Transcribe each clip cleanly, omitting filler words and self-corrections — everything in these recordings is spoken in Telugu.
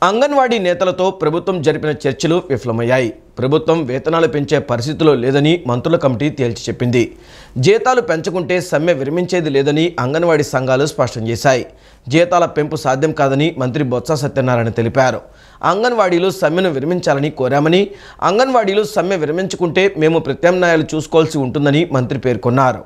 అంగన్వాడీ నేతలతో ప్రభుత్వం జరిపిన చర్చలు విఫలమయ్యాయి. ప్రభుత్వం వేతనాలు పెంచే పరిస్థితిలో లేదని మంత్రుల కమిటీ తేల్చి చెప్పింది. జీతాలు పెంచకుంటే సమ్మె విరమించేది లేదని అంగన్వాడీ సంఘాలు స్పష్టం చేశాయి. జీతాల పెంపు సాధ్యం కాదని మంత్రి బొత్స సత్యనారాయణ తెలిపారు. అంగన్వాడీలు సమ్మెను విరమించాలని కోరామని, అంగన్వాడీలు సమ్మె విరమించుకుంటే మేము ప్రత్యామ్నాయాలు చూసుకోవాల్సి ఉంటుందని మంత్రి పేర్కొన్నారు.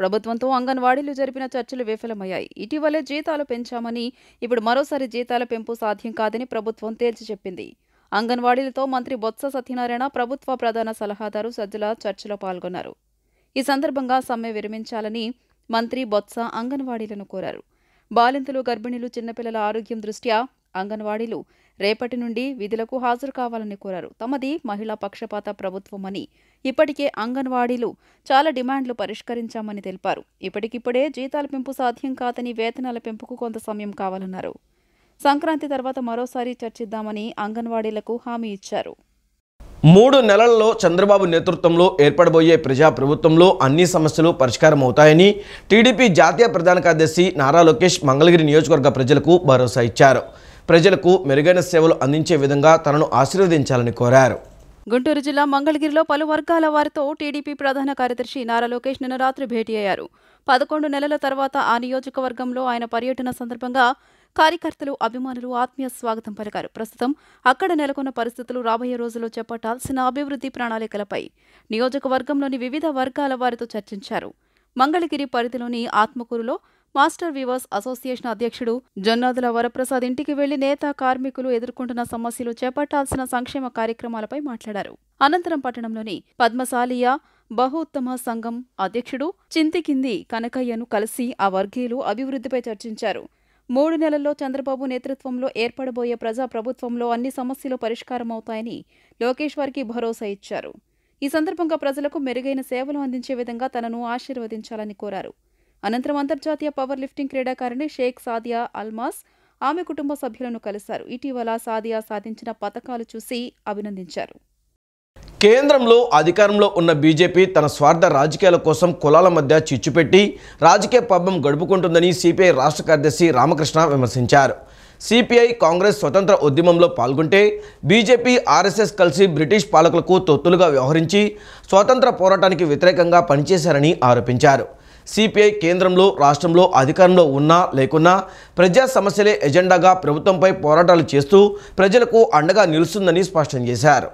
ప్రభుత్వంతో అంగన్వాడీలు జరిపిన చర్చలు విఫలమయ్యాయి. ఇటీవలే జీతాలు పెంచామని, ఇప్పుడు మరోసారి జీతాల పెంపు సాధ్యం కాదని ప్రభుత్వం తేల్చి చెప్పింది. అంగన్వాడీలతో మంత్రి బొత్స సత్యనారాయణ, ప్రభుత్వ ప్రధాన సలహాదారు సజ్జల చర్చలో పాల్గొన్నారు. ఈ సందర్భంగా సమ్మె విరమించాలని మంత్రి బొత్స అంగన్వాడీలను కోరారు. బాలింతలు, గర్భిణీలు, చిన్నపిల్లల ఆరోగ్యం దృష్ట్యా అంగన్వాడీలు రేపటి నుండి విధులకు హాజరు కావాలని కోరారు. తమది మహిళా పక్షపాత ప్రభుత్వమని, ఇప్పటికే అంగన్వాడీలు చాలా డిమాండ్లు పరిష్కరించామని తెలిపారు. ఇప్పటికిప్పుడే జీతాల పెంపు సాధ్యం కాదని, వేతనాల పెంపుకు కొంత సమయం కావాలన్నారు. సంక్రాంతి తర్వాత మరోసారి చర్చిద్దామని అంగన్వాడీలకు హామీ ఇచ్చారు. 3 నెలల్లో చంద్రబాబు నేతృత్వంలో ఏర్పడబోయే ప్రజాప్రభుత్వంలో అన్ని సమస్యలు పరిష్కారం అవుతాయని టీడీపీ జాతీయ ప్రధాన కార్యదర్శి నారా లోకేష్ మంగళగిరి నియోజకవర్గ ప్రజలకు భరోసా ఇచ్చారు. ప్రజలకు మెరుగైన సేవలు అందించే విధంగా తనను ఆశీర్వదించాలని కోరారు. గుంటూరు జిల్లా మంగళగిరిలో పలు వర్గాల వారితో టీడీపీ ప్రధాన కార్యదర్శి నారా లోకేష్ నిన్న రాత్రి భేటీ అయ్యారు. 11 నెలల తర్వాత ఆ నియోజకవర్గంలో ఆయన పర్యటన సందర్భంగా కార్యకర్తలు, అభిమానులు ఆత్మీయ స్వాగతం పలికారు. ప్రస్తుతం అక్కడ నెలకొన్న పరిస్థితులు, రాబోయే రోజుల్లో చేపట్టాల్సిన అభివృద్ధి ప్రణాళికలపై నియోజకవర్గంలోని వివిధ వర్గాల వారితో చర్చించారు. మంగళగిరి పరిధిలోని ఆత్మకూరులో మాస్టర్ వీవర్స్ అసోసియేషన్ అధ్యక్షుడు జొన్నాదుల వరప్రసాద్ ఇంటికి వెళ్లి నేత కార్మికులు ఎదుర్కొంటున్న సమస్యలు, చేపట్టాల్సిన సంక్షేమ కార్యక్రమాలపై మాట్లాడారు. అనంతరం పట్టణంలోని పద్మశాలియ బహుత్తమ సంఘం అధ్యక్షుడు చింతికింది కనకయ్యను కలిసి ఆ వర్గీయులు అభివృద్ధిపై చర్చించారు. 3 నెలల్లో చంద్రబాబు నేతృత్వంలో ఏర్పడబోయే ప్రజాప్రభుత్వంలో అన్ని సమస్యలు పరిష్కారమవుతాయని లోకేష్ వారికి భరోసా ఇచ్చారు. ఈ సందర్భంగా ప్రజలకు మెరుగైన సేవలు అందించే విధంగా తనను ఆశీర్వదించాలని కోరారు. అనంతరం అంతర్జాతీయ పవర్ లిఫ్టింగ్ క్రీడాకారిణి షేక్ సాదియా అల్మాస్, ఆమె కుటుంబ సభ్యులను కలిశారు. ఇటీవల సాదియా సాధించిన పతకాలు చూసి అభినందించారు. కేంద్రంలో అధికారంలో ఉన్న బీజేపీ తన స్వార్థ రాజకీయాల కోసం కులాల మధ్య చిచ్చుపెట్టి రాజకీయ పబ్బం గడుపుకుంటుందని సిపిఐ రాష్ట్ర కార్యదర్శి రామకృష్ణ విమర్శించారు. సిపిఐ, కాంగ్రెస్ స్వతంత్ర ఉద్యమంలో పాల్గొంటే బీజేపీ, ఆర్ఎస్ఎస్ కలిసి బ్రిటిష్ పాలకులకు తొత్తులుగా వ్యవహరించి స్వాతంత్ర పోరాటానికి వ్యతిరేకంగా పనిచేశారని ఆరోపించారు. సిపిఐ కేంద్రంలో, రాష్ట్రంలో అధికారంలో ఉన్నా లేకున్నా ప్రజా సమస్యలే ఎజెండాగా ప్రభుత్వంపై పోరాటాలు చేస్తూ ప్రజలకు అండగా నిలుస్తుందని స్పష్టం చేశారు.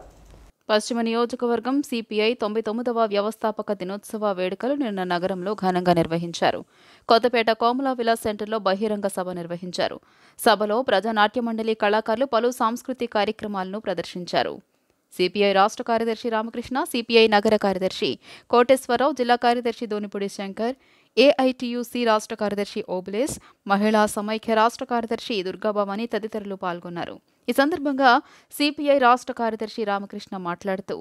పశ్చిమ నియోజకవర్గం సిపిఐ 99వ వ్యవస్థాపక దినోత్సవ వేడుకలు నిన్న నగరంలో ఘనంగా నిర్వహించారు. కొత్తపేట కోమలా విలాస్ సెంటర్లో బహిరంగ సభ నిర్వహించారు. సభలో ప్రజానాట్య మండలి కళాకారులు పలు సాంస్కృతిక కార్యక్రమాలను ప్రదర్శించారు. సిపిఐ రాష్ట్ర కార్యదర్శి రామకృష్ణ, సిపిఐ నగర కార్యదర్శి కోటేశ్వరరావు, జిల్లా కార్యదర్శి దోనిపూడి శంకర్, ఏఐటియుసి రాష్ట్ర కార్యదర్శి ఓబులేస్, మహిళా సమైక్య రాష్ట్ర కార్యదర్శి దుర్గాభవాని తదితరులు పాల్గొన్నారు. ఈ సందర్భంగా సిపిఐ రాష్ట్ర కార్యదర్శి రామకృష్ణ మాట్లాడుతూ,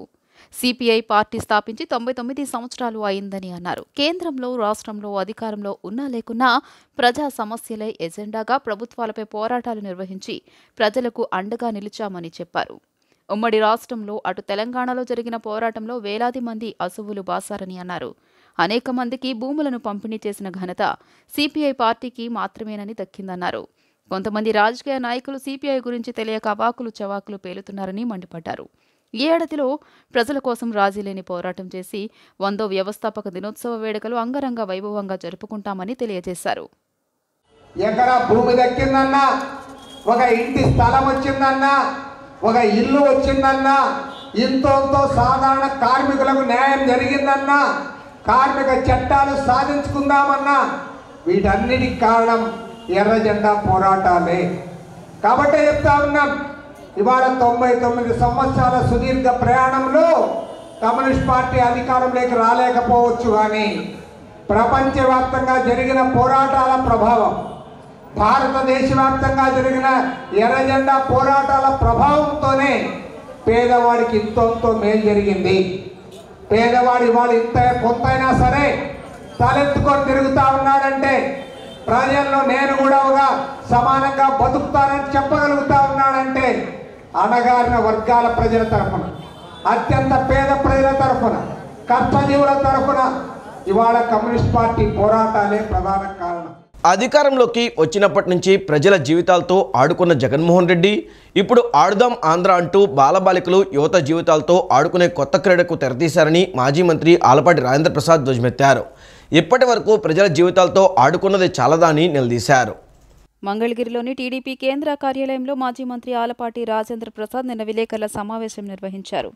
సిపిఐ పార్టీ స్థాపించి 99 సంవత్సరాలు అయిందని అన్నారు. కేంద్రంలో, రాష్ట్రంలో అధికారంలో ఉన్నా లేకున్నా ప్రజా సమస్యలే ఎజెండాగా ప్రభుత్వాలపై పోరాటాలు నిర్వహించి ప్రజలకు అండగా నిలిచామని చెప్పారు. ఉమ్మడి రాష్ట్రంలో అటు తెలంగాణలో జరిగిన పోరాటంలో వేలాది మంది అసువులు బాసారని అన్నారు. అనేక మందికి భూములను పంపిణీ చేసిన ఘనత సిపిఐ పార్టీకి మాత్రమేనని దక్కిందన్నారు. కొంతమంది రాజకీయ నాయకులు సిపిఐ గురించి తెలియక అవాకులు చవాకులు పేలుతున్నారని మండిపడ్డారు. ఈ ఏడాదిలో ప్రజల కోసం రాజీలేని పోరాటం చేసి 100వ వ్యవస్థాపక దినోత్సవ వేడుకలు అంగరంగ వైభవంగా జరుపుకుంటామని తెలియజేశారు. ఎకరా భూమి దక్కిందన్నా, ఒక ఇంటి స్థలం వచ్చిందన్నా, ఒక ఇల్లు వచ్చిందన్నా, ఇంతో సాధారణ కార్మికులకు న్యాయం జరిగిందన్నా, కార్మిక చట్టాలు సాధించుకుందామన్నా వీటన్నిటికి కారణం ఎర్ర జెండా పోరాటాలే. కాబట్టే చెప్తా ఉన్నాం, ఇవాళ 99 సంవత్సరాల సుదీర్ఘ ప్రయాణంలో కమ్యూనిస్ట్ పార్టీ అధికారంలోకి రాలేకపోవచ్చు, కానీ ప్రపంచవ్యాప్తంగా జరిగిన పోరాటాల ప్రభావం, భారతదేశవ్యాప్తంగా జరిగిన ఎర్ర జెండా పోరాటాల ప్రభావంతోనే పేదవాడికి ఇంతో మేలు జరిగింది. పేదవాడి వాడు ఇంత కొంతైనా సరే తలెత్తుకొని తిరుగుతూ ఉన్నాడంటే, ప్రజల్లో నేను కూడా ఒక సమానంగా బతుకుతానని చెప్పగలుగుతా ఉన్నాడంటే, అణగారిన వర్గాల ప్రజల తరఫున, అత్యంత పేద ప్రజల తరఫున, కష్టజీవుల తరఫున ఇవాళ కమ్యూనిస్ట్ పార్టీ పోరాటాలే ప్రధాన కారణం. అధికారంలోకి వచ్చినప్పటి నుంచి ప్రజల జీవితాలతో ఆడుకున్న జగన్మోహన్ రెడ్డి ఇప్పుడు ఆడుదాం ఆంధ్ర అంటూ బాలబాలికలు యువత జీవితాలతో ఆడుకునే కొత్త క్రీడకు తెరతీశారని మాజీ మంత్రి ఆలపాటి రాజేంద్ర ప్రసాద్ ధ్వజమెత్తారు. ఇప్పటి వరకు ప్రజల జీవితాలతో ఆడుకున్నది చాలదా అని నిలదీశారు. మంగళగిరిలోని టీడీపీ కేంద్ర కార్యాలయంలో మాజీ మంత్రి ఆలపాటి రాజేంద్ర ప్రసాద్ నిన్న విలేకరుల సమావేశం నిర్వహించారు.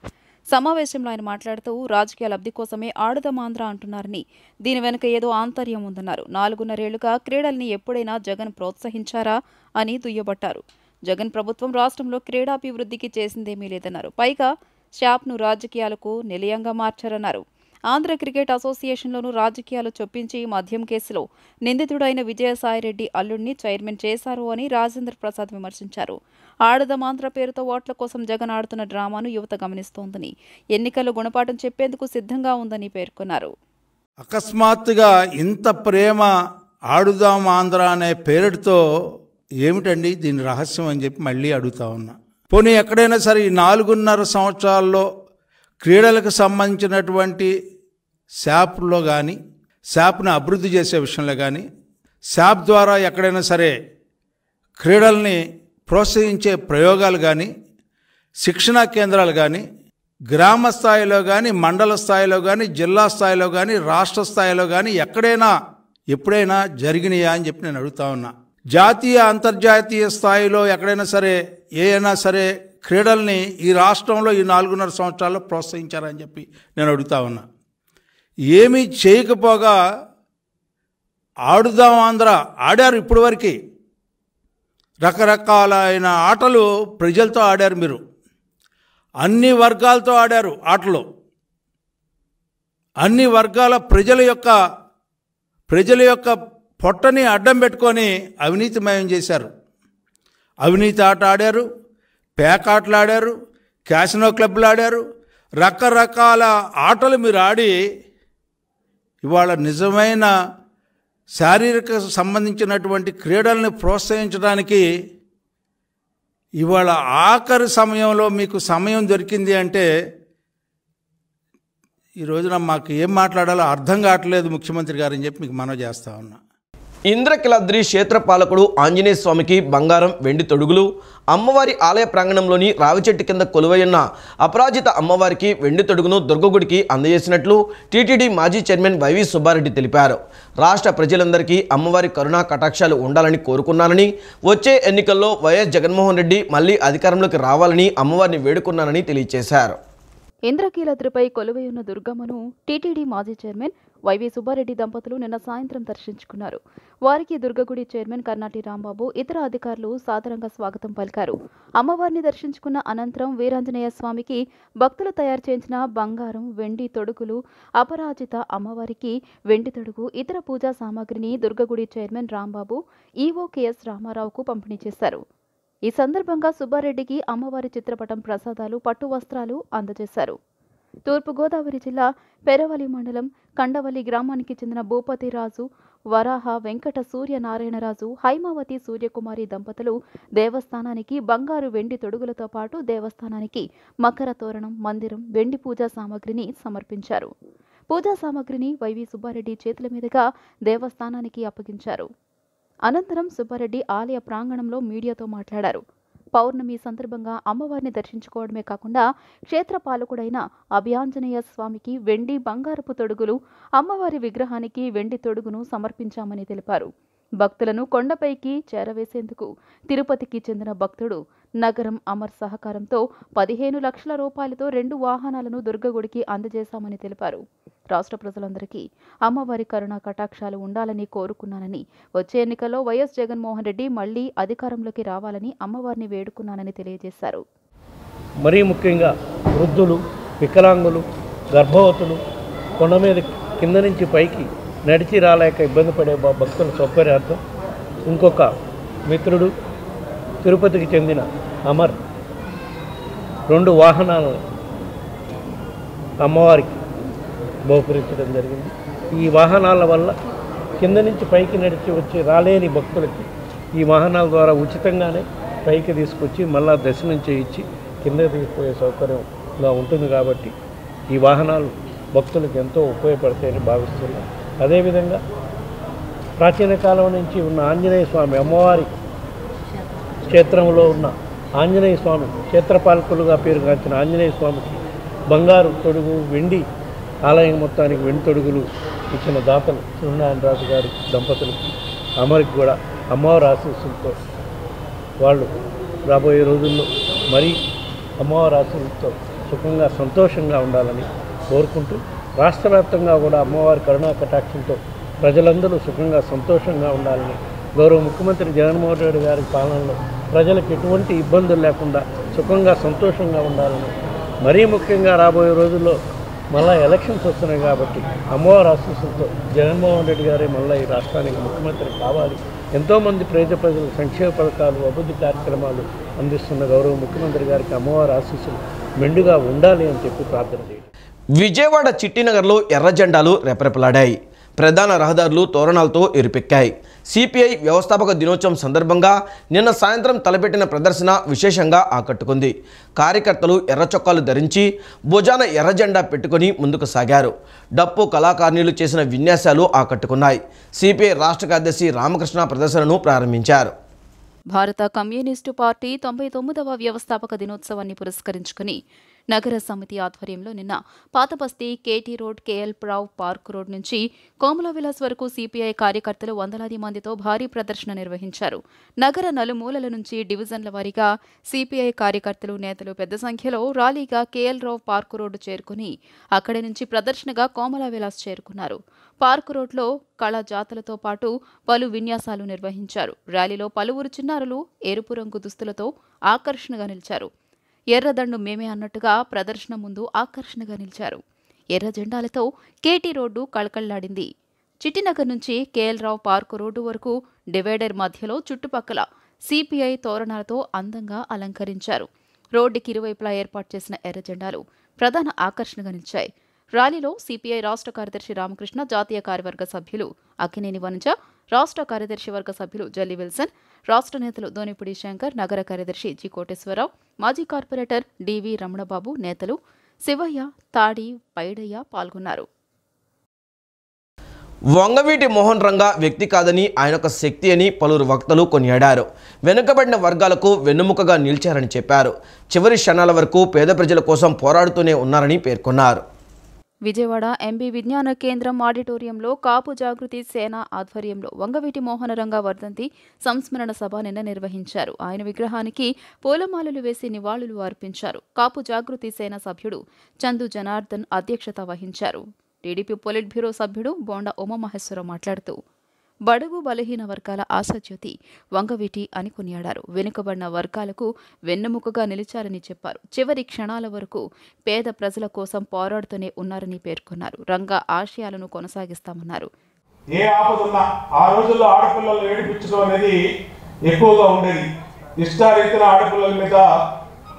సమావేశంలో ఆయన మాట్లాడుతూ రాజకీయ లబ్ధి కోసమే ఆడుదాం ఆంధ్ర అంటున్నారని, దీని వెనుక ఏదో ఆంతర్యం ఉందన్నారు. 4.5 ఏళ్లుగా క్రీడల్ని ఎప్పుడైనా జగన్ ప్రోత్సహించారా అని దుయ్యబట్టారు. జగన్ ప్రభుత్వం రాష్ట్రంలో క్రీడాభివృద్ధికి చేసిందేమీ లేదన్నారు. పైగా షాప్ను రాజకీయాలకు నిలయంగా మార్చారన్నారు. ఆంధ్ర క్రికెట్ అసోసియేషన్లోనూ రాజకీయాలు చొప్పించి మద్యం కేసులో నిందితుడైన విజయసాయిరెడ్డి అల్లుడిని చైర్మన్ చేశారు అని రాజేంద్ర ప్రసాద్ విమర్శించారు. ఆడుదాం ఆంధ్ర పేరుతో ఓట్ల కోసం జగన్ ఆడుతున్న డ్రామాను యువత గమనిస్తోందని, ఎన్నికల్లో గుణపాఠం చెప్పేందుకు సిద్ధంగా ఉందని పేర్కొన్నారు. అకస్మాత్తుగా ఇంత ప్రేమ ఆడుదాం ఆంధ్ర అనే పేరుతో ఏమిటండి దీని రహస్యం అని చెప్పి మళ్ళీ అడుగుతా ఉన్నా. పోనీ ఎక్కడైనా సరే ఈ 4.5 సంవత్సరాల్లో క్రీడలకు సంబంధించినటువంటి శాప్లో కానీ, శాప్ను అభివృద్ధి చేసే విషయంలో కానీ, శాప్ ద్వారా ఎక్కడైనా సరే క్రీడల్ని ప్రోత్సహించే ప్రయోగాలు కానీ, శిక్షణా కేంద్రాలు కానీ, గ్రామ స్థాయిలో కానీ, మండల స్థాయిలో కానీ, జిల్లా స్థాయిలో కానీ, రాష్ట్ర స్థాయిలో కానీ ఎప్పుడైనా జరిగినాయా అని చెప్పి నేను అడుగుతా ఉన్నా. జాతీయ అంతర్జాతీయ స్థాయిలో ఎక్కడైనా సరే ఏదైనా సరే క్రీడల్ని ఈ రాష్ట్రంలో ఈ 4.5 సంవత్సరాల్లో ప్రోత్సహించారని చెప్పి నేను అడుగుతా ఉన్నా. ఏమీ చేయకపోగా ఆడుదాం ఆంధ్ర ఆడారు. ఇప్పటి వరకు రకరకాలైన ఆటలు ప్రజలతో ఆడారు. మీరు అన్ని వర్గాలతో ఆడారు ఆటలు. అన్ని వర్గాల ప్రజల యొక్క పొట్టని అడ్డం పెట్టుకొని అవినీతిమయం చేశారు. అవినీతి ఆట ఆడారు, పేకాటలు ఆడారు, క్యాసినో క్లబ్లు ఆడారు, రకరకాల ఆటలు మీరు ఆడి ఇవాళ నిజమైన శారీరక సంబంధించినటువంటి క్రీడల్ని ప్రోత్సహించడానికి ఇవాళ ఆఖరి సమయంలో మీకు సమయం దొరికింది అంటే ఈ రోజున మాకు ఏం మాట్లాడాలో అర్థం కావట్లేదు ముఖ్యమంత్రి గారు అని చెప్పి మీకు మనవి చేస్తా ఉన్నా. ఇంద్రకిలాద్రి క్షేత్రపాలకుడు ఆంజనేయ స్వామికి బంగారం, వెండి తొడుగులు, అమ్మవారి ఆలయ ప్రాంగణంలోని రావిచెట్టు కింద కొలువైన అపరాజిత అమ్మవారికి వెండి తొడుగును దుర్గగుడికి అందజేసినట్లు టీటీడీ మాజీ చైర్మన్ వైవి సుబ్బారెడ్డి తెలిపారు. రాష్ట్ర ప్రజలందరికీ అమ్మవారి కరుణా కటాక్షాలు ఉండాలని కోరుకున్నానని, వచ్చే ఎన్నికల్లో వైఎస్ జగన్మోహన్ రెడ్డి మళ్లీ అధికారంలోకి రావాలని అమ్మవారిని వేడుకున్నానని తెలియజేశారు. ఇంద్రకీలాద్రిపై కొలువై ఉన్న దుర్గమ్మను టీటీడీ మాజీ చైర్మన్ వైవి సుబ్బారెడ్డి దంపతులు నిన్న సాయంత్రం దర్శించుకున్నారు. వారికి దుర్గగుడి చైర్మన్ కర్నాటి రాంబాబు, ఇతర అధికారులు సాదరంగా స్వాగతం పలికారు. అమ్మవారిని దర్శించుకున్న అనంతరం వీరాంజనేయ స్వామికి భక్తులు తయారు చేయించిన బంగారం, వెండి తొడుగులు, అపరాజిత అమ్మవారికి వెండి తొడుగు, ఇతర పూజా సామాగ్రిని దుర్గగుడి చైర్మన్ రాంబాబు, ఈవో కెఎస్ రామారావుకు పంపిణీ చేశారు. ఈ సందర్భంగా సుబ్బారెడ్డికి అమ్మవారి చిత్రపటం, ప్రసాదాలు, పట్టు వస్త్రాలు అందజేశారు. తూర్పుగోదావరి జిల్లా పెరవలి మండలం కండవల్లి గ్రామానికి చెందిన భూపతిరాజు, వరాహ వెంకట సూర్యనారాయణరాజు, హైమావతి సూర్యకుమారి దంపతులు దేవస్థానానికి బంగారు, వెండి తొడుగులతో పాటు దేవస్థానానికి మకర తోరణం, మందిరం, వెండి పూజా సామాగ్రిని సమర్పించారు. పూజా సామాగ్రిని వైవి సుబ్బారెడ్డి చేతుల మీదుగా దేవస్థానానికి అప్పగించారు. అనంతరం సుబ్బారెడ్డి ఆలయ ప్రాంగణంలో మీడియాతో మాట్లాడారు. పౌర్ణమి సందర్భంగా అమ్మవారిని దర్శించుకోవడమే కాకుండా క్షేత్రపాలకుడైన అభయాంజనేయ స్వామికి వెండి, బంగారపు తొడుగులు, అమ్మవారి విగ్రహానికి వెండి తొడుగును సమర్పించామని తెలిపారు. భక్తులను కొండపైకి చేరవేసేందుకు తిరుపతికి చెందిన భక్తుడు నగరం అమర్ సహకారంతో 15 లక్షల రూపాయలతో 2 వాహనాలను దుర్గగుడికి అందజేశామని తెలిపారు. రాష్ట్ర ప్రజలందరికీ అమ్మవారి కరుణా కటాక్షాలు ఉండాలని కోరుకున్నానని, వచ్చే ఎన్నికల్లో వైఎస్ జగన్మోహన్ రెడ్డి మళ్లీ అధికారంలోకి రావాలని అమ్మవారిని వేడుకున్నానని తెలియజేశారు. మరీ ముఖ్యంగా వృద్ధులు, వికలాంగులు, గర్భవతులు, కొండ మీద కింద నుంచి పైకి నడిచి రాలేక ఇబ్బంది పడే భక్తుల సౌకర్యార్థం ఇంకొక మిత్రుడు తిరుపతికి చెందిన అమర్ 2 వాహనాలను అమ్మవారికి బహుకరించడం జరిగింది. ఈ వాహనాల వల్ల కింద నుంచి పైకి నడిచి వచ్చి రాలేని భక్తులకి ఈ వాహనాల ద్వారా ఉచితంగానే పైకి తీసుకొచ్చి మళ్ళా దర్శనం చేయించి కిందకి తీసుకుపోయే సౌకర్యంగా ఉంటుంది. కాబట్టి ఈ వాహనాలు భక్తులకు ఎంతో ఉపయోగపడతాయని భావిస్తున్నాం. అదేవిధంగా ప్రాచీన కాలం నుంచి ఉన్న ఆంజనేయ స్వామి అమ్మవారి క్షేత్రంలో ఉన్న ఆంజనేయ స్వామి క్షేత్రపాలకులుగా పేరుగాంచిన ఆంజనేయ స్వామికి బంగారు తొడుగు వెండి ఆలయం మొత్తానికి వెండి తొడుగులు ఇచ్చిన దాతలు సూర్యనారాయణరాజు గారి దంపతులకి అమరికి కూడా అమ్మవారి ఆశీస్సులతో వాళ్ళు రాబోయే రోజుల్లో మరీ అమ్మవారి ఆశీస్సులతో సుఖంగా సంతోషంగా ఉండాలని కోరుకుంటూ రాష్ట్ర వ్యాప్తంగా కూడా అమ్మవారి కరుణా కటాక్షంతో ప్రజలందరూ సుఖంగా సంతోషంగా ఉండాలని గౌరవ ముఖ్యమంత్రి జగన్మోహన్ రెడ్డి గారి పాలనలో ప్రజలకు ఎటువంటి ఇబ్బందులు లేకుండా సుఖంగా సంతోషంగా ఉండాలని మరీ ముఖ్యంగా రాబోయే రోజుల్లో మళ్ళీ ఎలక్షన్స్ వస్తున్నాయి కాబట్టి అమ్మవారి ఆశీస్సులతో జగన్మోహన్ రెడ్డి గారే మళ్ళీ ఈ రాష్ట్రానికి ముఖ్యమంత్రి కావాలి. ఎంతోమంది ప్రజలు సంక్షేమ పథకాలు అభివృద్ధి కార్యక్రమాలు అందిస్తున్న గౌరవ ముఖ్యమంత్రి గారికి అమ్మవారి ఆశీస్సులు మెండుగా ఉండాలి అని చెప్పి ప్రార్థన చేయండి. విజయవాడ చిట్టినగర్లో ఎర్ర జెండాలు రెపరెపలాడాయి. ప్రధాన రహదారులు తోరణాలతో ఎరుపెక్కాయి. సిపిఐ వ్యవస్థాపక దినోత్సవం సందర్భంగా నిన్న సాయంత్రం తలపెట్టిన ప్రదర్శన విశేషంగా ఆకట్టుకుంది. కార్యకర్తలు ఎర్ర చొక్కాలు ధరించి భుజాన ఎర్ర జెండా పెట్టుకుని ముందుకు సాగారు. డప్పు కళాకారులు చేసిన విన్యాసాలు ఆకట్టుకున్నాయి. సిపిఐ రాష్ట్ర కార్యదర్శి రామకృష్ణ ప్రదర్శనను ప్రారంభించారు. భారత కమ్యూనిస్టు పార్టీ 99వ వ్యవస్థాపక దినోత్సవాన్ని పురస్కరించుకుని నగర సమితి ఆధ్వర్యంలో నిన్న Pathabasti, KT road, KL Rao park road నుంచి కోమల విలాస్ వరకు సిపిఐ కార్యకర్తలు వందలాది మందితో భారీ ప్రదర్శన నిర్వహించారు. నగర నలుమూలల నుంచి డివిజన్ల వారీగా సిపిఐ కార్యకర్తలు, నేతలు పెద్ద సంఖ్యలో ర్యాలీగా కేఎల్ రావ్ పార్క్ రోడ్డు చేరుకుని అక్కడి నుంచి ప్రదర్శనగా కోమల విలాస్ చేరుకున్నారు. పార్క్ రోడ్లో కళా జాతలతో పాటు పలు విన్యాసాలు నిర్వహించారు. ర్యాలీలో పలువురు చిన్నారులు ఎరుపు రంగు దుస్తులతో ఆకర్షణగా నిలిచారు. ఎర్రదండు మేమే అన్నట్టుగా ప్రదర్శన ముందు ఆకర్షణగా నిలిచారు. ఎర్ర జెండాలతో కేటీ రోడ్డు కళకళ్లాడింది. చిట్టినగర్ నుంచి కేఎల్ రావు పార్కు రోడ్డు వరకు డివైడర్ మధ్యలో చుట్టుపక్కల సిపిఐ తోరణాలతో అందంగా అలంకరించారు. రోడ్డుకి ఇరువైపులా ఏర్పాటు చేసిన ఎర్ర జెండాలు ప్రధాన ఆకర్షణగా నిలిచాయి. ర్యాలీలో సిపిఐ రాష్ట్ర కార్యదర్శి రామకృష్ణ, జాతీయ కార్యవర్గ సభ్యులు అక్కినేని వనజ, రాష్ట్ర కార్యదర్శి వర్గ సభ్యులు జల్లి విల్సన్, రాష్ట్ర నేతలు దోనిపుడి శంకర్, నగర కార్యదర్శి జి కోటేశ్వరరావు, మాజీ కార్పొరేటర్ డివి రమణబాబు, నేతలు శివయ్య, తాడి, పైడయ్య పాల్గొన్నారు. వంగవీటి మోహన్ రంగా వ్యక్తి కాదని ఆయనొక శక్తి అని పలువురు వక్తలు కొనియాడారు. వెనుకబడిన వర్గాలకు వెన్నుముకగా నిలిచారని చెప్పారు. చివరి క్షణాల వరకు పేద ప్రజల కోసం పోరాడుతూనే ఉన్నారని పేర్కొన్నారు. విజయవాడ ఎంబీ విజ్ఞాన కేంద్రం ఆడిటోరియంలో కాపు జాగృతి సేన ఆధ్వర్యంలో వంగవీటి మోహన రంగా వర్ధంతి సంస్మరణ సభ నిన్న నిర్వహించారు. ఆయన విగ్రహానికి పూలమాలలు వేసి నివాళులు అర్పించారు. కాపు జాగృతి సేన సభ్యుడు చందు జనార్దన్ అధ్యక్షత వహించారు. టీడీపీ పొలిట్ బ్యూరో సభ్యుడు బోండా ఉమామహేశ్వరరావు మాట్లాడుతూ బడుగు బలహీన వర్గాల ఆశాజ్యోతి వంగవీటి అని కొనియాడారు. వెనుకబడిన వర్గాలకు వెన్నెముకగా నిలిచారని చెప్పారు. చివరి క్షణాల వరకు పేద ప్రజల కోసం పోరాడుతూనే ఉన్నారని పేర్కొన్నారు. రంగా ఆశయాలను కొనసాగిస్తామన్నారు. ఏ ఆపదున్నా ఆ రోజుల్లో ఆడపిల్లలు ఏడిపించడం అనేది ఎక్కువగా ఉండేది. ఇష్టారీతిన ఆడపిల్లల మీద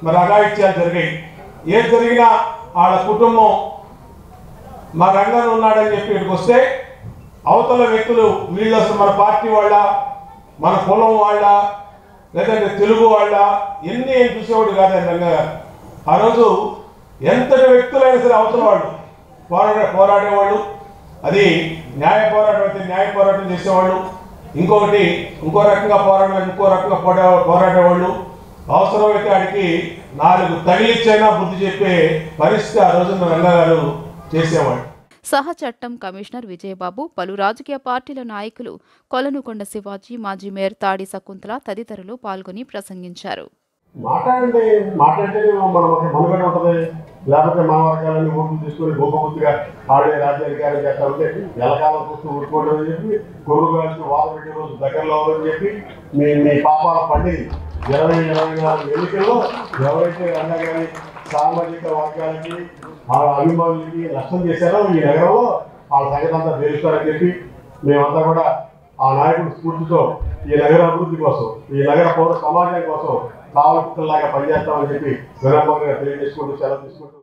మరి అఘాయిత్యాలు జరిగాయి. ఏది జరిగినా వాళ్ళ కుటుంబం మా రంగంలో ఉన్నాడని చెప్పి ఇక్కడికి వస్తే అవతల వ్యక్తులు వీళ్ళు అసలు మన పార్టీ వాళ్ళ, మన కులం వాళ్ళ, లేదంటే తెలుగు వాళ్ళ ఎన్ని ఏం చూసేవాడు కాదని రంగా గారు. ఆ రోజు ఎంతటి వ్యక్తులైనా సరే అవతల వాళ్ళు పోరాడేవాళ్ళు. అది న్యాయ పోరాటం అయితే న్యాయ పోరాటం చేసేవాళ్ళు, ఇంకో రకంగా పోరాడేవాళ్ళు. అవసరమైతే ఆడికి 4 తగిలిచ్చైనా బుద్ధి చెప్పే పరిస్థితి ఆ రోజున రంగా గారు చేసేవాళ్ళు. సహచట్టం కమిషనర్ విజయబాబు, పలు రాజకీయ పార్టీల నాయకులు, కొలనుకొండ శివాజీ, మాజీ మేయర్ తాడి శకుంతల తదితరులు పాల్గొని ప్రసంగించారు. మాట్లాడితే మనుగడ ఉంటుంది. లేకపోతే మా వర్గాలన్నీ ఓట్లు తీసుకొని గొప్పగా ఆడే రాజ్యాధికారం చేస్తా ఉంటే ఎలకాలం చూస్తూ ఊరుకోవడం అని చెప్పి కొడుకు కలిసి వారం పెట్టే రోజు దగ్గరలో అని చెప్పి మీ పాపాల పండిది 2024 ఎన్నికల్లో ఎవరైతే రంగా గారి సామాజిక వర్గాలకి వాళ్ళ అభిమానులకి నష్టం చేశారో ఈ నగరంలో వాళ్ళ సంగతి అంతా తెలుస్తారని చెప్పి మేమంతా కూడా ఆ నాయకుడి స్ఫూర్తితో ఈ నగర అభివృద్ధి కోసం, ఈ నగర పౌర సమాజం కోసం కావలసిలాగా పనిచేస్తామని చెప్పి వినమ్రంగా తెలియజేసుకుంటూ సెలవు తీసుకుంటూ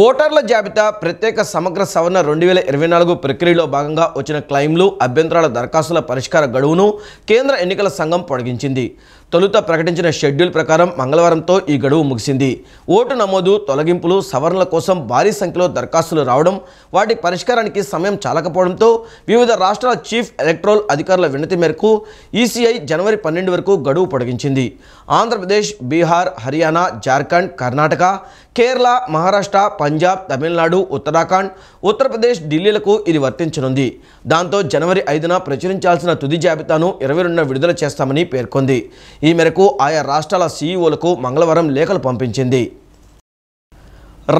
ఓటర్ల జాబితా ప్రత్యేక సమగ్ర సవరణ 2024 ప్రక్రియలో భాగంగా వచ్చిన క్లెయిమ్లు, అభ్యంతరాల దరఖాస్తుల పరిష్కార గడువును కేంద్ర ఎన్నికల సంఘం పొడిగించింది. తొలుత ప్రకటించిన షెడ్యూల్ ప్రకారం మంగళవారంతో ఈ గడువు ముగిసింది. ఓటు నమోదు, తొలగింపులు, సవరణల కోసం భారీ సంఖ్యలో దరఖాస్తులు రావడం, వాటి పరిష్కారానికి సమయం చాలకపోవడంతో వివిధ రాష్ట్రాల చీఫ్ ఎలక్టరల్ అధికారుల వినతి మేరకు ఈసీఐ జనవరి 12 వరకు గడువు పొడిగించింది. ఆంధ్రప్రదేశ్, బీహార్, హర్యానా, జార్ఖండ్, కర్ణాటక, కేరళ, మహారాష్ట్ర, పంజాబ్, తమిళనాడు, ఉత్తరాఖండ్, ఉత్తరప్రదేశ్, ఢిల్లీలకు ఇది వర్తించనుంది. దాంతో జనవరి 5న ప్రచురించాల్సిన తుది జాబితాను 22న విడుదల చేస్తామని పేర్కొంది. ఈ మేరకు ఆయా రాష్ట్రాల సీఈఓలకు మంగళవారం లేఖలు పంపించింది.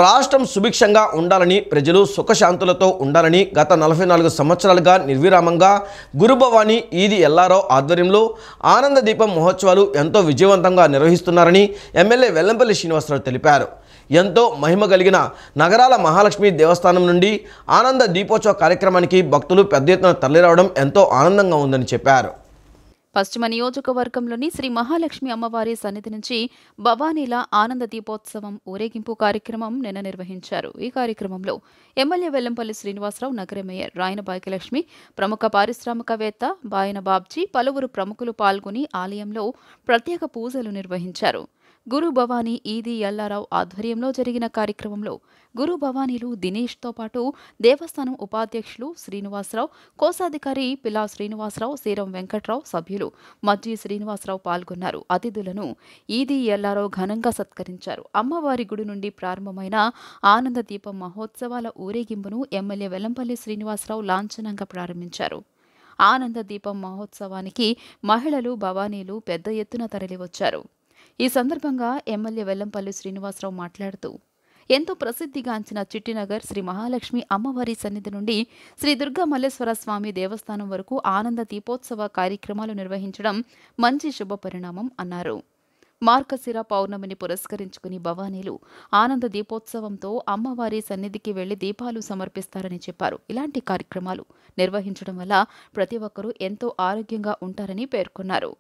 రాష్ట్రం సుభిక్షంగా ఉండాలని, ప్రజలు సుఖశాంతులతో ఉండాలని గత 44 సంవత్సరాలుగా నిర్విరామంగా గురుభవానీ ఈది ఎల్లారో ఆధ్వర్యంలో ఆనంద దీపం మహోత్సవాలు ఎంతో విజయవంతంగా నిర్వహిస్తున్నారని ఎమ్మెల్యే వెల్లంపల్లి శ్రీనివాసరావు తెలిపారు. ఎంతో మహిమ కలిగిన నగరాల మహాలక్ష్మి దేవస్థానం నుండి ఆనంద దీపోత్సవ కార్యక్రమానికి భక్తులు పెద్ద ఎత్తున తరలిరావడం ఎంతో ఆనందంగా ఉందని చెప్పారు. పశ్చిమ నియోజకవర్గంలోని శ్రీ మహాలక్ష్మి అమ్మవారి సన్నిధి నుంచి భవానీల ఆనంద దీపోత్సవం ఊరేగింపు కార్యక్రమం నిన్న నిర్వహించారు. ఈ కార్యక్రమంలో ఎమ్మెల్యే వెల్లంపల్లి శ్రీనివాసరావు, నగర మేయర్ రాయన భాగ్యలక్ష్మి, ప్రముఖ పారిశ్రామికవేత్త బాయన బాబ్జీ, పలువురు ప్రముఖులు పాల్గొని ఆలయంలో ప్రత్యేక పూజలు నిర్వహించారు. గురు భవానీ ఈది ఎల్లారావు ఆధ్వర్యంలో జరిగిన కార్యక్రమంలో గురు భవానీలు దినేష్తో పాటు దేవస్థానం ఉపాధ్యక్షులు శ్రీనివాసరావు, కోశాధికారి పిలా శ్రీనివాసరావు, శ్రీరం వెంకట్రావు, సభ్యులు మజ్జి శ్రీనివాసరావు పాల్గొన్నారు. అతిథులను ఈది ఎల్లారావు ఘనంగా సత్కరించారు. అమ్మవారి గుడి నుండి ప్రారంభమైన ఆనంద దీపం మహోత్సవాల ఊరేగింపును ఎమ్మెల్యే వెల్లంపల్లి శ్రీనివాసరావు లాంఛనంగా ప్రారంభించారు. ఆనంద దీపం మహోత్సవానికి మహిళలు, భవానీలు పెద్ద ఎత్తున తరలివచ్చారు. ఈ సందర్భంగా ఎమ్మెల్యే వెల్లంపల్లి శ్రీనివాసరావు మాట్లాడుతూ ఎంతో ప్రసిద్ధిగాంచిన చిట్టినగర్ శ్రీ మహాలక్ష్మి అమ్మవారి సన్నిధి నుండి శ్రీ దుర్గా మల్లేశ్వర స్వామి దేవస్థానం వరకు ఆనంద దీపోత్సవ కార్యక్రమాలు నిర్వహించడం మంచి శుభపరిణామం అన్నారు. మార్గశిర పౌర్ణమిని పురస్కరించుకుని భవానీలు ఆనంద దీపోత్సవంతో అమ్మవారి సన్నిధికి వెళ్లి దీపాలు సమర్పిస్తారని చెప్పారు. ఇలాంటి కార్యక్రమాలు నిర్వహించడం వల్ల ప్రతి ఒక్కరూ ఎంతో ఆరోగ్యంగా ఉంటారని పేర్కొన్నారు.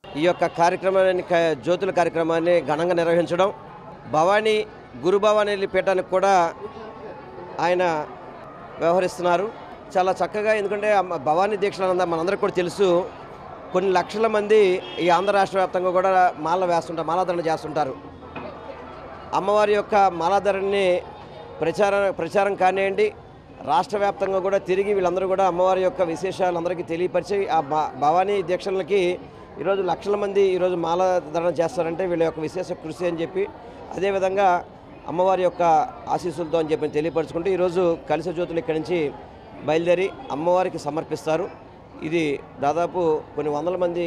ఈ యొక్క కార్యక్రమాన్ని, జ్యోతుల కార్యక్రమాన్ని ఘనంగా నిర్వహించడం, భవానీ గురు భవానీ పీఠానికి కూడా ఆయన వ్యవహరిస్తున్నారు చాలా చక్కగా. ఎందుకంటే భవానీ దీక్షలంతా మనందరికీ కూడా తెలుసు. కొన్ని లక్షల మంది ఈ ఆంధ్ర రాష్ట్ర వ్యాప్తంగా కూడా మాలాధరణ చేస్తుంటారు. అమ్మవారి యొక్క మాలాధరణని ప్రచారం కానివ్వండి, రాష్ట్ర వ్యాప్తంగా కూడా తిరిగి వీళ్ళందరూ కూడా అమ్మవారి యొక్క విశేషాలు అందరికీ తెలియపరిచి ఆ భవానీ దీక్షలకి ఈరోజు లక్షల మంది ఈరోజు మాలాధరణ చేస్తారంటే వీళ్ళ యొక్క విశేష కృషి అని చెప్పి, అదేవిధంగా అమ్మవారి యొక్క ఆశీస్సులతో అని చెప్పి తెలియపరుచుకుంటూ ఈరోజు కలిస జ్యోతులు ఇక్కడి నుంచి బయలుదేరి అమ్మవారికి సమర్పిస్తారు. ఇది దాదాపు కొన్ని వందల మంది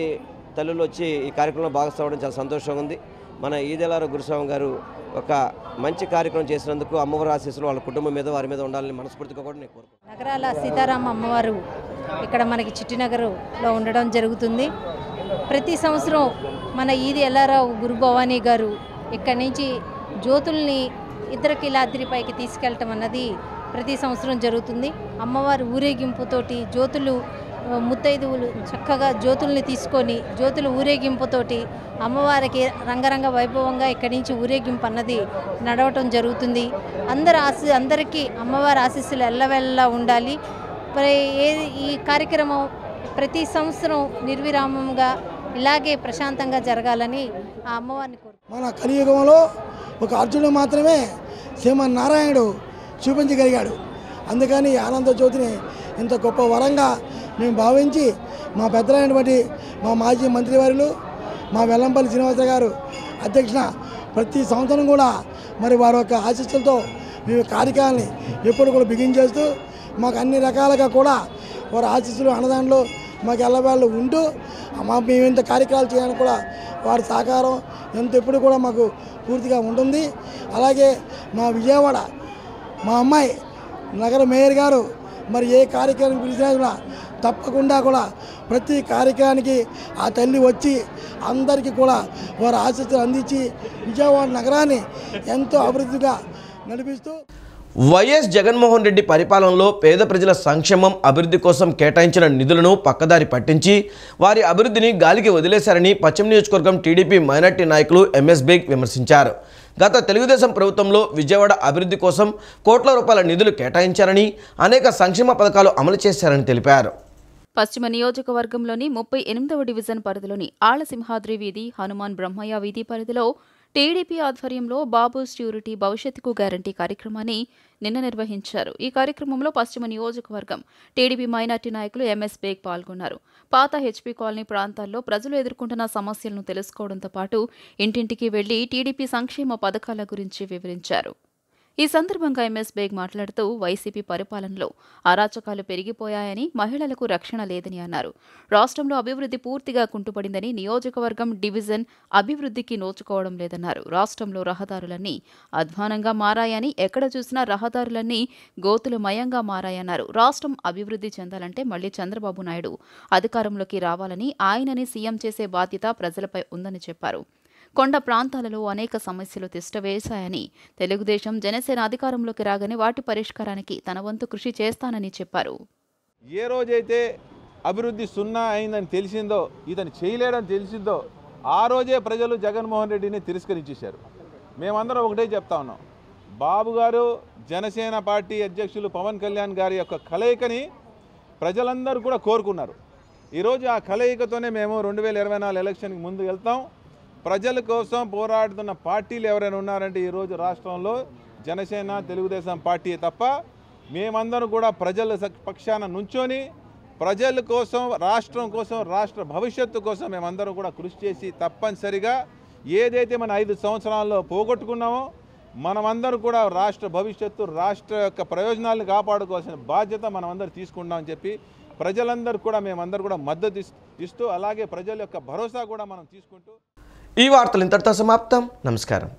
తల్లులు వచ్చి ఈ కార్యక్రమంలో భాగస్వామ్యం చాలా సంతోషంగా ఉంది. మన ఈదెల్లారో గురుస్వామి గారు ఒక మంచి కార్యక్రమం చేసినందుకు అమ్మవారి ఆశీస్సులు వాళ్ళ కుటుంబం మీద, వారి మీద ఉండాలని మనస్ఫూర్తిగా కూడా నేను కోరుకుంటున్నాను. నగరాల సీతారామ అమ్మవారు ఇక్కడ మనకి చిట్టినగర్లో ఉండడం జరుగుతుంది. ప్రతి సంవత్సరం మన ఈది ఎల్లారావు గురు భవానీ గారు ఇక్కడి నుంచి జ్యోతుల్ని ఇంద్రకీలాద్రిపైకి తీసుకెళ్ళటం అన్నది ప్రతి సంవత్సరం జరుగుతుంది. అమ్మవారి ఊరేగింపుతోటి జ్యోతులు, ముత్తైదువులు చక్కగా జ్యోతుల్ని తీసుకొని జ్యోతుల ఊరేగింపుతోటి అమ్మవారికి రంగరంగ వైభవంగా ఇక్కడి నుంచి ఊరేగింపు అన్నది నడవటం జరుగుతుంది. అందరికీ అమ్మవారి ఆశీస్సులు ఎల్లవెల్లా ఉండాలి. ఈ కార్యక్రమం ప్రతి సంవత్సరం నిర్విరామంగా ఇలాగే ప్రశాంతంగా జరగాలని ఆ అమ్మవారిని కోరుకుంటున్నాను. మన కలియుగంలో ఒక అర్జునుడు మాత్రమే శ్రీమన్నారాయణుడు చూపించగలిగాడు. అందుకని ఆనంద జ్యోతిని ఇంత గొప్ప వరంగా మేము భావించి మా పెద్దలైనటువంటి మా మాజీ మంత్రివర్యులు మా వెల్లంపల్లి శ్రీనివాసరావు గారు అధ్యక్షన ప్రతి సంవత్సరం కూడా మరి వారి యొక్క ఆశీస్సులతో మేము కార్యక్రమాన్ని ఎప్పుడు కూడా బిగించేస్తూ మాకు అన్ని రకాలుగా కూడా వారి ఆశీస్సులు అన్నదాంట్లో మాకు ఎల్లవేళ్ళు ఉంటూ మేము ఇంత కార్యక్రమాలు చేయడానికి కూడా వారి సహకారం ఎంత ఎప్పుడు కూడా మాకు పూర్తిగా ఉంటుంది. అలాగే మా విజయవాడ మా అమ్మాయి నగర మేయర్ గారు మరి ఏ కార్యక్రమం పిలిచినా కూడా తప్పకుండా కూడా ప్రతి కార్యక్రమానికి ఆ తల్లి వచ్చి అందరికీ కూడా వారి ఆశీస్సులు అందించి విజయవాడ నగరాన్ని ఎంతో అభివృద్ధిగా నడిపిస్తూ వైఎస్ జగన్మోహన్ రెడ్డి పరిపాలనలో పేద ప్రజల సంక్షేమం, అభివృద్ధి కోసం కేటాయించిన నిధులను పక్కదారి పట్టించి వారి అభివృద్ధిని గాలికి వదిలేశారని పశ్చిమ నియోజకవర్గం టీడీపీ మైనార్టీ నాయకులు ఎంఎస్ బేగ్ విమర్శించారు. గత తెలుగుదేశం ప్రభుత్వంలో విజయవాడ అభివృద్ధి కోసం కోట్ల రూపాయల నిధులు కేటాయించారని, అనేక సంక్షేమ పథకాలు అమలు చేశారని తెలిపారు. పశ్చిమ నియోజకవర్గంలోని 38వ డివిజన్ పరిధిలోని ఆళ్లసింహాద్రి వీధి, హనుమాన్ బ్రహ్మయ్య వీధి పరిధిలో టీడీపీ ఆధ్వర్యంలో బాబు ష్యూరిటీ భవిష్యత్తుకు గ్యారంటీ కార్యక్రమాన్ని నిన్న నిర్వహించారు. ఈ కార్యక్రమంలో పశ్చిమ నియోజకవర్గం టీడీపీ మైనార్టీ నాయకులు ఎంఎస్ బేగ్ పాల్గొన్నారు. పాత హెచ్పీ కాలనీ ప్రాంతాల్లో ప్రజలు ఎదుర్కొంటున్న సమస్యలను తెలుసుకోవడంతో పాటు ఇంటింటికి వెళ్లి టీడీపీ సంక్షేమ పథకాల గురించి వివరించారు. ఈ సందర్భంగా ఎంఎస్ బేగ్ మాట్లాడుతూ వైసీపీ పరిపాలనలో అరాచకాలు పెరిగిపోయాయని, మహిళలకు రక్షణ లేదని అన్నారు. రాష్ట్రంలో అభివృద్ధి పూర్తిగా కుంటుపడిందని, నియోజకవర్గం డివిజన్ అభివృద్ధికి నోచుకోవడం లేదన్నారు. రాష్ట్రంలో రహదారులన్నీ అధ్వానంగా మారాయని, ఎక్కడ చూసినా రహదారులన్నీ గోతులమయంగా మారాయన్నారు. రాష్ట్రం అభివృద్ధి చెందాలంటే మళ్లీ చంద్రబాబు నాయుడు అధికారంలోకి రావాలని, ఆయనని సీఎం చేసే బాధ్యత ప్రజలపై ఉందని చెప్పారు. కొండ ప్రాంతాలలో అనేక సమస్యలు తిష్టవేశాయని, తెలుగుదేశం జనసేన అధికారంలోకి రాగానే వాటి పరిష్కారానికి తన వంతు కృషి చేస్తానని చెప్పారు. ఏ రోజైతే అభివృద్ధి సున్నా అయిందని తెలిసిందో, ఇతను చేయలేడని తెలిసిందో, ఆ రోజే ప్రజలు జగన్మోహన్ రెడ్డిని తిరస్కరించేశారు. మేమందరం ఒకటే చెప్తా ఉన్నాం, బాబు గారు జనసేన పార్టీ అధ్యక్షులు పవన్ కళ్యాణ్ గారి యొక్క కలయికని ప్రజలందరూ కూడా కోరుకున్నారు. ఈరోజు ఆ కలయికతోనే మేము 2024 ఎలక్షన్కి ముందు వెళ్తాం. ప్రజల కోసం పోరాడుతున్న పార్టీలు ఎవరైనా ఉన్నారంటే ఈరోజు రాష్ట్రంలో జనసేన, తెలుగుదేశం పార్టీ తప్ప, మేమందరం కూడా ప్రజల పక్షాన నుంచొని ప్రజల కోసం, రాష్ట్రం కోసం, రాష్ట్ర భవిష్యత్తు కోసం మేమందరం కూడా కృషి చేసి తప్పనిసరిగా ఏదైతే మన 5 సంవత్సరాల్లో పోగొట్టుకున్నామో మనమందరం కూడా రాష్ట్ర భవిష్యత్తు, రాష్ట్ర యొక్క ప్రయోజనాలను కాపాడుకోవాల్సిన బాధ్యత మనమందరం తీసుకుంటామని చెప్పి ప్రజలందరూ కూడా మేమందరూ కూడా మద్దతు ఇస్తూ, అలాగే ప్రజల యొక్క భరోసా కూడా మనం తీసుకుంటూ ఈ వార్తలు ఇంతటితో సమాప్తం. నమస్కారం.